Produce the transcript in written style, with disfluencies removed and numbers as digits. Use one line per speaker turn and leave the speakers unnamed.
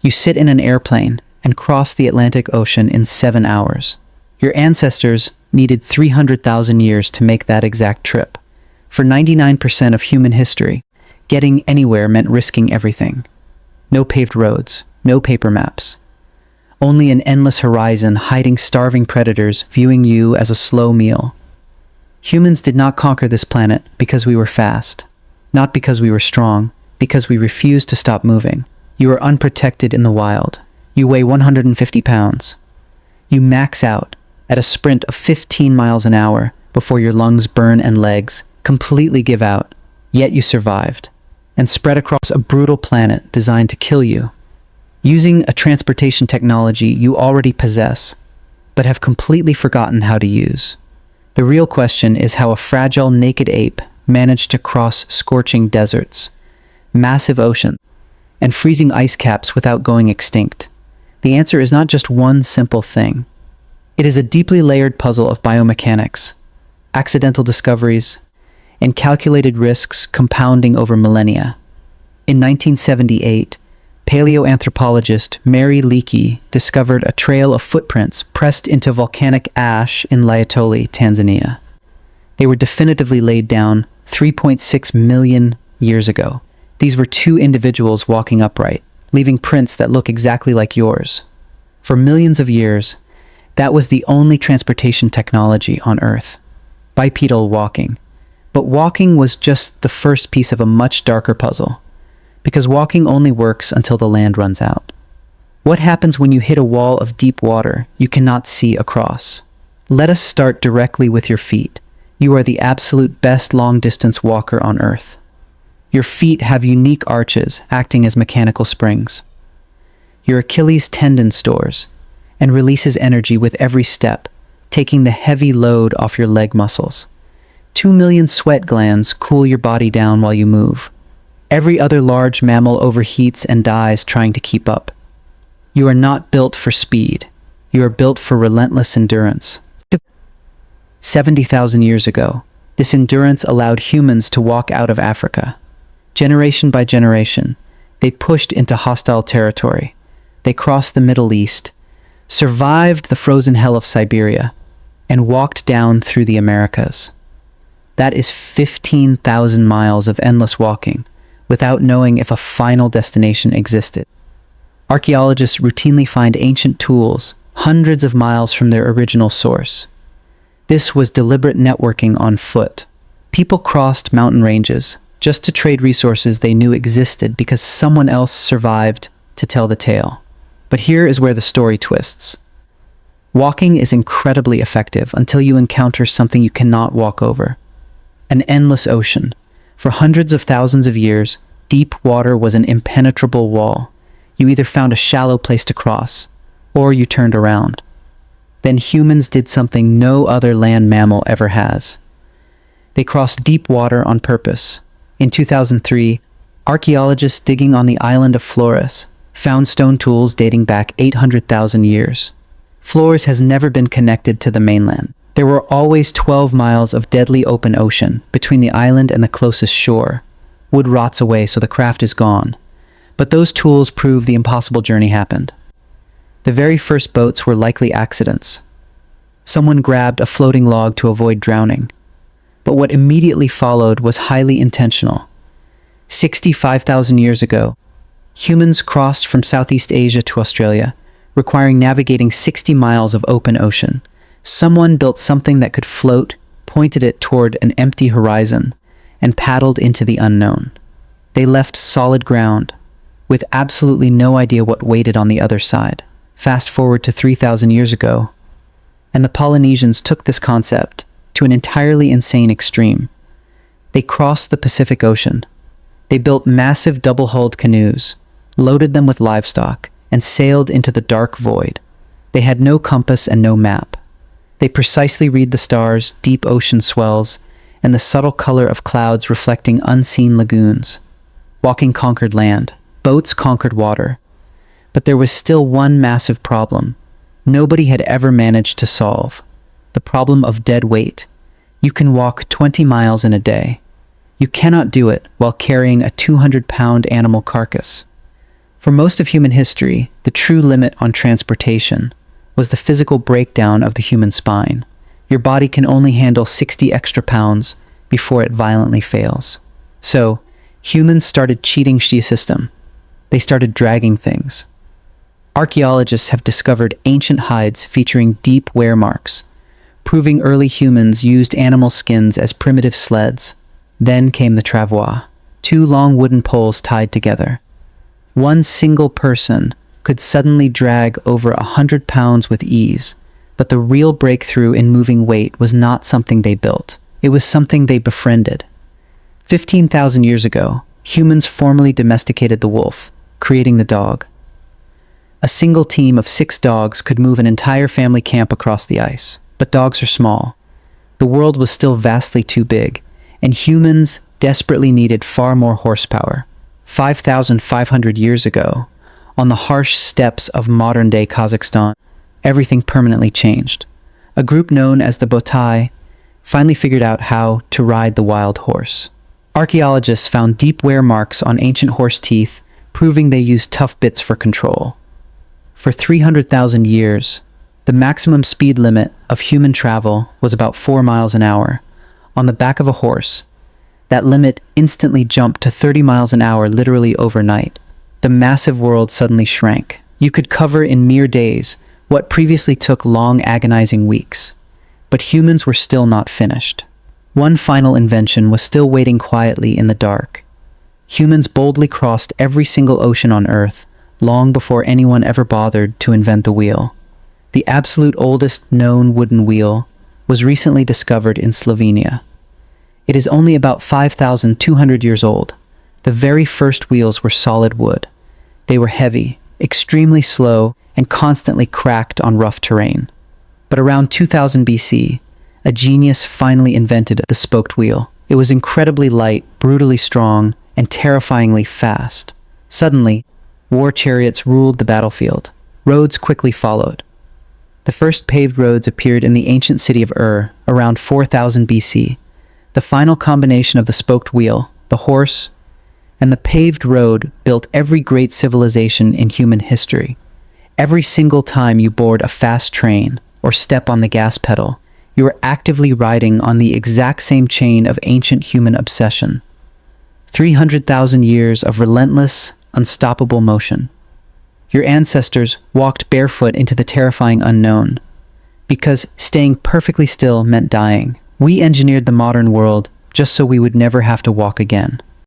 You sit in an airplane and cross the Atlantic Ocean in 7 hours. Your ancestors needed 300,000 years to make that exact trip. For 99% of human history, getting anywhere meant risking everything. No paved roads, no paper maps. Only an endless horizon hiding starving predators viewing you as a slow meal. Humans did not conquer this planet because we were fast. Not because we were strong, because we refused to stop moving. You are unprotected in the wild. You weigh 150 pounds. You max out at a sprint of 15 miles an hour before your lungs burn and legs completely give out. Yet you survived and spread across a brutal planet designed to kill you. Using a transportation technology you already possess, but have completely forgotten how to use. The real question is how a fragile, naked ape managed to cross scorching deserts, massive oceans, and freezing ice caps without going extinct. The answer is not just one simple thing. It is a deeply layered puzzle of biomechanics, accidental discoveries, and calculated risks compounding over millennia. In 1978, paleoanthropologist Mary Leakey discovered a trail of footprints pressed into volcanic ash in Laetoli, Tanzania. They were definitively laid down 3.6 million years ago. These were two individuals walking upright, leaving prints that look exactly like yours. For millions of years, that was the only transportation technology on Earth. Bipedal walking. But walking was just the first piece of a much darker puzzle, because walking only works until the land runs out. What happens when you hit a wall of deep water you cannot see across? Let us start directly with your feet. You are the absolute best long-distance walker on Earth. Your feet have unique arches acting as mechanical springs. Your Achilles tendon stores and releases energy with every step, taking the heavy load off your leg muscles. 2 million sweat glands cool your body down while you move. Every other large mammal overheats and dies trying to keep up. You are not built for speed. You are built for relentless endurance. 70,000 years ago, this endurance allowed humans to walk out of Africa. Generation by generation, they pushed into hostile territory. They crossed the Middle East, survived the frozen hell of Siberia, and walked down through the Americas. That is 15,000 miles of endless walking without knowing if a final destination existed. Archaeologists routinely find ancient tools hundreds of miles from their original source. This was deliberate networking on foot. People crossed mountain ranges just to trade resources they knew existed because someone else survived to tell the tale. But here is where the story twists. Walking is incredibly effective until you encounter something you cannot walk over. An endless ocean. For hundreds of thousands of years, deep water was an impenetrable wall. You either found a shallow place to cross, or you turned around. Then humans did something no other land mammal ever has. They crossed deep water on purpose. In 2003, archaeologists digging on the island of Flores found stone tools dating back 800,000 years. Flores has never been connected to the mainland. There were always 12 miles of deadly open ocean between the island and the closest shore. Wood rots away, so the craft is gone. But those tools prove the impossible journey happened. The very first boats were likely accidents. Someone grabbed a floating log to avoid drowning. But what immediately followed was highly intentional. 65,000 years ago, humans crossed from Southeast Asia to Australia, requiring navigating 60 miles of open ocean. Someone built something that could float, pointed it toward an empty horizon, and paddled into the unknown. They left solid ground, with absolutely no idea what waited on the other side. Fast forward to 3,000 years ago, and the Polynesians took this concept to an entirely insane extreme. They crossed the Pacific Ocean. They built massive double-hulled canoes, loaded them with livestock, and sailed into the dark void. They had no compass and no map. They precisely read the stars, deep ocean swells, and the subtle color of clouds reflecting unseen lagoons. Walking conquered land. Boats conquered water. But there was still one massive problem nobody had ever managed to solve. The problem of dead weight. You can walk 20 miles in a day. You cannot do it while carrying a 200-pound animal carcass. For most of human history, the true limit on transportation was the physical breakdown of the human spine. Your body can only handle 60 extra pounds before it violently fails. So, humans started cheating the system. They started dragging things. Archaeologists have discovered ancient hides featuring deep wear marks, proving early humans used animal skins as primitive sleds. Then came the travois, two long wooden poles tied together. One single person could suddenly drag over 100 pounds with ease, but the real breakthrough in moving weight was not something they built. It was something they befriended. 15,000 years ago, humans formally domesticated the wolf, creating the dog. A single team of 6 dogs could move an entire family camp across the ice. But dogs are small. The world was still vastly too big, and humans desperately needed far more horsepower. 5,500 years ago, on the harsh steppes of modern-day Kazakhstan, everything permanently changed. A group known as the Botai finally figured out how to ride the wild horse. Archaeologists found deep wear marks on ancient horse teeth, proving they used tough bits for control. For 300,000 years, the maximum speed limit of human travel was about 4 miles an hour. On the back of a horse, that limit instantly jumped to 30 miles an hour literally overnight. The massive world suddenly shrank. You could cover in mere days what previously took long, agonizing weeks. But humans were still not finished. One final invention was still waiting quietly in the dark. Humans boldly crossed every single ocean on Earth, long before anyone ever bothered to invent the wheel. The absolute oldest known wooden wheel was recently discovered in Slovenia. It is only about 5,200 years old. The very first wheels were solid wood. They were heavy, extremely slow, and constantly cracked on rough terrain. But around 2000 BC, a genius finally invented the spoked wheel. It was incredibly light, brutally strong, and terrifyingly fast. Suddenly, war chariots ruled the battlefield. Roads quickly followed. The first paved roads appeared in the ancient city of around 4000 BC. The final combination of the spoked wheel, the horse, and the paved road built every great civilization in human history. Every single time you board a fast train or step on the gas pedal, you are actively riding on the exact same chain of ancient human obsession. 300,000 years of relentless, unstoppable motion. Your ancestors walked barefoot into the terrifying unknown, because staying perfectly still meant dying. We engineered the modern world just so we would never have to walk again.